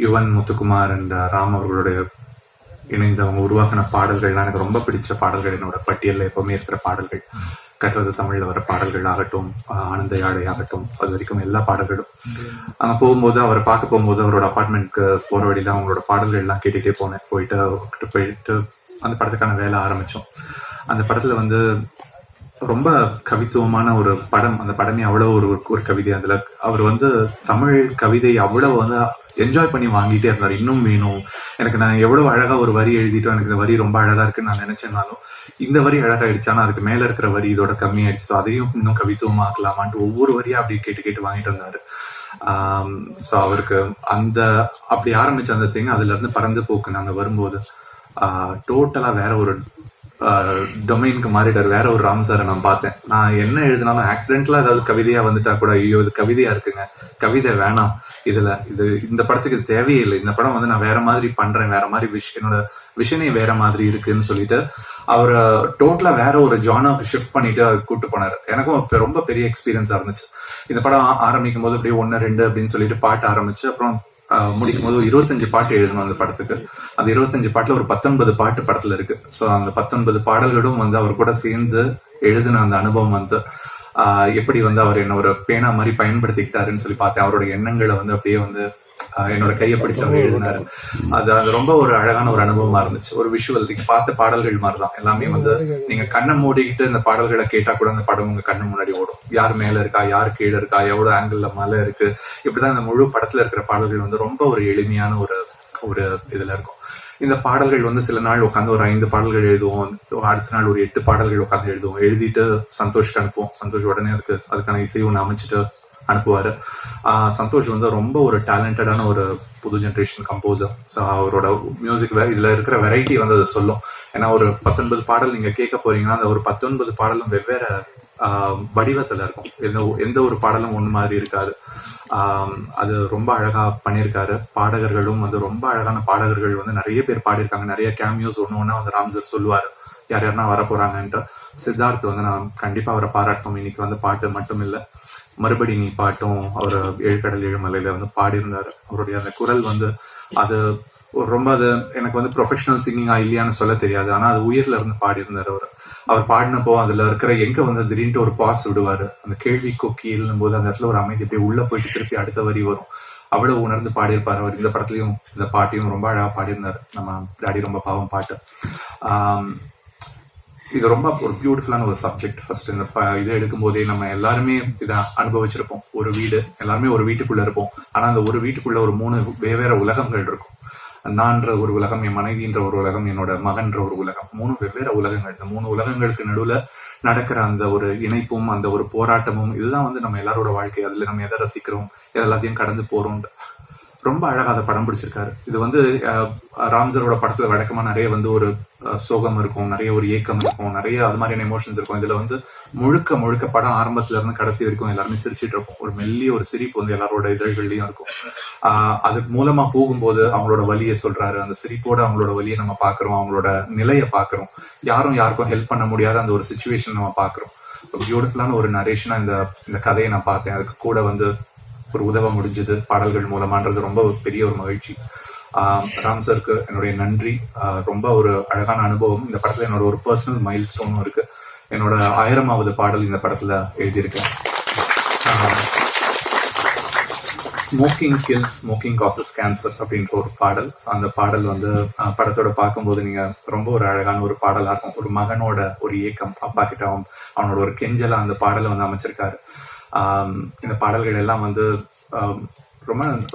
Yuvan Muthukumar and Ram அவர்களுடைய இணைந்து அவங்க உருவாக்கின பாடல்கள்லாம் எனக்கு ரொம்ப பிடிச்ச பாடல்கள். என்னோட பட்டியலில் எப்பவுமே இருக்கிற பாடல்கள் கற்றது தமிழ்ல வர பாடல்கள் ஆகட்டும், ஆனந்த யாழை ஆகட்டும், அது வரைக்கும் எல்லா பாடல்களும். அங்க போகும்போது அவரை பார்க்க போகும்போது அவரோட அப்பார்ட்மெண்ட்க்கு போற வழியில அவங்களோட பாடல்கள் எல்லாம் கேட்டுட்டே போனேன். போயிட்டு அந்த படத்துக்கான வேலை ஆரம்பிச்சோம். அந்த படத்துல வந்து ரொம்ப கவித்துவமான ஒரு படம். அந்த படமே அவ்வளவு ஒரு கவிதை. அதுல அவர் வந்து தமிழ் கவிதை அவ்வளவு வந்து என்ஜாய் பண்ணி வாங்கிட்டே இருந்தார். இன்னும் வேணும் எனக்கு, நான் எவ்வளவு அழகா ஒரு வரி எழுதிட்டோம், எனக்கு இந்த வரி ரொம்ப அழகா இருக்குன்னு நான் நினைச்சேனாலும் இந்த வரி அழகாயிடுச்சானா அதுக்கு மேல இருக்கிற வரி இதோட கம்மியாயிடுச்சு, அதையும் இன்னும் கவித்துவமா ஆக்கலாமான்ட்டு ஒவ்வொரு வரியா அப்படி கேட்டு வாங்கிட்டு இருந்தாரு. ஸோ அவருக்கு அந்த அப்படி ஆரம்பிச்ச அந்த திங் அதுல இருந்து பறந்து போக்கு நாங்க வரும்போது டோட்டலா வேற ஒரு டொமைனுக்கு மாறிட்டார். வேற ஒரு ராம் சாரை நான் பார்த்தேன். நான் என்ன எழுதினாலும் ஆக்சிடென்ட்ல ஏதாவது கவிதையா வந்துட்டா கூட ஐயோ இது கவிதையா இருக்குங்க, கவிதை வேணாம், இந்த படத்துக்கு இது தேவையே இல்லை, இந்த படம் வந்து நான் வேற மாதிரி பண்றேன், வேற மாதிரி என்னோட விஷனே வேற மாதிரி இருக்குன்னு சொல்லிட்டு அவரை டோட்டலா வேற ஒரு ஜானருக்கு ஷிஃப்ட் பண்ணிட்டு கூட்டு போனாரு. எனக்கும் ரொம்ப பெரிய எக்ஸ்பீரியன்ஸா இருந்துச்சு. இந்த படம் ஆரம்பிக்கும் போது அப்படியே 1, 2 அப்படின்னு சொல்லிட்டு பாட்டு ஆரம்பிச்சு அப்புறம் முடிக்கும் போது 25 பாட்டு எழுதணும் அந்த படத்துக்கு. அந்த 25 பாட்டுல ஒரு 19 பாட்டு படத்துல இருக்கு. ஸோ அந்த 19 பாடல்களும் வந்து அவர் கூட சேர்ந்து எழுதின அந்த அனுபவம் வந்து எப்படி வந்து அவர் என்ன ஒரு பேனா மாதிரி பயன்படுத்திக்கிட்டாருன்னு சொல்லி பார்த்தேன். அவரோட எண்ணங்களை வந்து அப்படியே வந்து என்னோட கையை பிடிச்சு அவர் எழுதினாரு. அது ரொம்ப ஒரு அழகான ஒரு அனுபவமா இருந்துச்சு. ஒரு விஷுவல் நீங்க பார்த்த பாடல்கள் மாதிரிதான் எல்லாமே வந்து நீங்க கண்ணை மூடிக்கிட்டு இந்த பாடல்களை கேட்டா கூட அந்த படம் உங்க கண்ணு முன்னாடி ஓடும். யார் மேல இருக்கா, யார் கீழே இருக்கா, எவ்வளவு ஆங்கிள் மலை இருக்கு, இப்படிதான் இந்த முழு படத்துல இருக்கிற பாடல்கள் வந்து ரொம்ப ஒரு எளிமையான ஒரு இதுல இருக்கும். இந்த பாடல்கள் வந்து சில நாள் உட்காந்து ஒரு 5 பாடல்கள் எழுதுவோம், அடுத்த நாள் ஒரு 8 பாடல்கள் உட்காந்து எழுதுவோம். எழுதிட்டு சந்தோஷ்க்கு அனுப்புவோம். சந்தோஷ் உடனே அதுக்கான இசை ஒன்று அமைச்சிட்டு அனுப்புவாரு. சந்தோஷ் வந்து ரொம்ப ஒரு டேலண்டடான ஒரு புது ஜென்ரேஷன் கம்போசர். ஸோ அவரோட மியூசிக் இதுல இருக்கிற வெரைட்டி வந்து அதை சொல்லும். ஏன்னா ஒரு 19 பாடல் நீங்க கேட்க போறீங்கன்னா அந்த ஒரு 19 பாடலும் வெவ்வேறு வடிவத்துல இருக்கும். எந்த ஒரு பாடலும் ஒண்ணு மாதிரி இருக்காது. அது ரொம்ப அழகா பண்ணியிருக்காரு. பாடகர்களும் வந்து ரொம்ப அழகான பாடகர்கள் வந்து நிறைய பேர் பாடியிருக்காங்க. நிறைய கேமியோஸ் ஒண்ணு வந்து ராம்சர் சொல்லுவாரு யார் யாருன்னா வர போறாங்கன்ட்டு. சித்தார்த் வந்து நான் கண்டிப்பா அவரை பாராட்டணும். இன்னைக்கு வந்து பாட்டு மட்டும் இல்லை, மறுபடி நீ பாட்டும் அவர் 7 கடல் 7 மலையில வந்து பாடியிருந்தாரு. அவருடைய அந்த குரல் வந்து அது ரொம்ப அது எனக்கு வந்து ப்ரொஃபஷனல் சிங்கிங்கா இல்லையான்னு சொல்ல தெரியாது. ஆனா அது உயிர்ல இருந்து பாடியிருந்தாரு. அவர் பாடினப்போ அதுல இருக்கிற எங்க வந்து திடீர்னு ஒரு பாஸ் விடுவாரு. அந்த கேள்வி கொக்கியும் போது அந்த இடத்துல ஒரு அமைதி அப்படியே உள்ள போயிட்டு திருப்பி அடுத்த வரி வரும். அவ்வளவு உணர்ந்து பாடியிருப்பாரு அவர். இந்த படத்துலயும் இந்த பாட்டையும் ரொம்ப அழகா பாடியிருந்தாரு. நம்ம டாடி ரொம்ப பாவம் பாட்டு. இது ரொம்ப ஒரு பியூட்டிஃபுல்லான ஒரு சப்ஜெக்ட். ஃபர்ஸ்ட் இந்த இதை எடுக்கும் போதே நம்ம எல்லாருமே இதை அனுபவிச்சிருப்போம். ஒரு வீடு, எல்லாருமே ஒரு வீட்டுக்குள்ள இருப்போம். ஆனா அந்த ஒரு வீட்டுக்குள்ள ஒரு 3 வெவ்வேறு உலகங்கள் இருக்கும். நான்ற ஒரு உலகம், என் மனைவின்ற ஒரு உலகம், என்னோட மகன்ற ஒரு உலகம். 3 வெவ்வேறு உலகங்கள். இந்த 3 உலகங்களுக்கு நடுவுல நடக்கிற அந்த ஒரு இணைப்பும் அந்த ஒரு போராட்டமும் இதுதான் வந்து நம்ம எல்லாரோட வாழ்க்கை. அதுல நம்ம எதை ரசிக்கிறோம், எல்லாத்தையும் கடந்து போறோம். ரொம்ப அழகா அதை படம் பிடிச்சிருக்காரு. இது வந்து ராம்சரோட படத்துல வழக்கமா நிறைய வந்து ஒரு சோகம் இருக்கும், நிறைய ஒரு ஏக்கம் இருக்கும், நிறைய அது மாதிரியான எமோஷன்ஸ் இருக்கும். இதுல வந்து முழுக்க படம் ஆரம்பத்துல இருந்து கடைசி வரைக்கும் எல்லாருமே சிரிச்சிட்டு இருக்கும். ஒரு மெல்லிய ஒரு சிரிப்பு வந்து எல்லாரோட இதழ்கள்லயும் இருக்கும். அது மூலமா போகும்போது அவங்களோட வலியை சொல்றாரு. அந்த சிரிப்போட அவங்களோட வலியை நம்ம பாக்குறோம், அவங்களோட நிலையை பாக்குறோம். யாருக்கும் ஹெல்ப் பண்ண முடியாத அந்த ஒரு சிச்சுவேஷன் நம்ம பாக்குறோம். பியூட்டிஃபுல்லான ஒரு நரேஷனா இந்த கதையை நான் பார்த்தேன். அதுக்கு கூட வந்து ஒரு உதவ முடிஞ்சது பாடல்கள் மூலமான்றது ரொம்ப பெரிய ஒரு மகிழ்ச்சி. ராம்சருக்கு என்னுடைய நன்றி. ரொம்ப ஒரு அழகான அனுபவம். இந்த படத்துல என்னோட ஒரு பர்சனல் மைல் ஸ்டோனும் இருக்கு. என்னோட 1000வது பாடல் இந்த படத்துல எழுதியிருக்கேன். Smoking kills, smoking causes cancer அப்படின்ற ஒரு பாடல். அந்த பாடல் வந்து படத்தோட பார்க்கும்போது நீங்க ரொம்ப ஒரு அழகான ஒரு பாடலா இருக்கும். ஒரு மகனோட ஒரு ஏக்கம், அப்பா கிட்ட அவனோட ஒரு கெஞ்சலா அந்த பாடலை வந்து அமைச்சிருக்காரு. இந்த பாடல்கள் எல்லாம் வந்து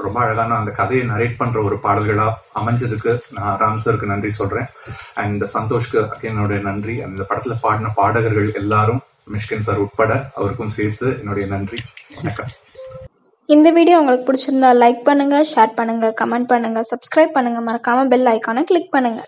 ரொம்ப அழகான அந்த கதையை நரேட் பண்ற ஒரு பாடல்களா அமைஞ்சதுக்கு நான் ராம்சருக்கு நன்றி சொல்றேன். அண்ட் சந்தோஷ்க்கு என்னுடைய நன்றி. அந்த படத்துல பாடின பாடகர்கள் எல்லாரும், மிஷ்கின் சார் உட்பட, அவருக்கும் சேர்த்து என்னுடைய நன்றி. வணக்கம். இந்த வீடியோ உங்களுக்கு பிடிச்சிருந்தா லைக் பண்ணுங்க, ஷேர் பண்ணுங்க, கமெண்ட் பண்ணுங்க, சப்ஸ்கிரைப் பண்ணுங்க, மறக்காம பெல் ஐக்கானை கிளிக் பண்ணுங்க.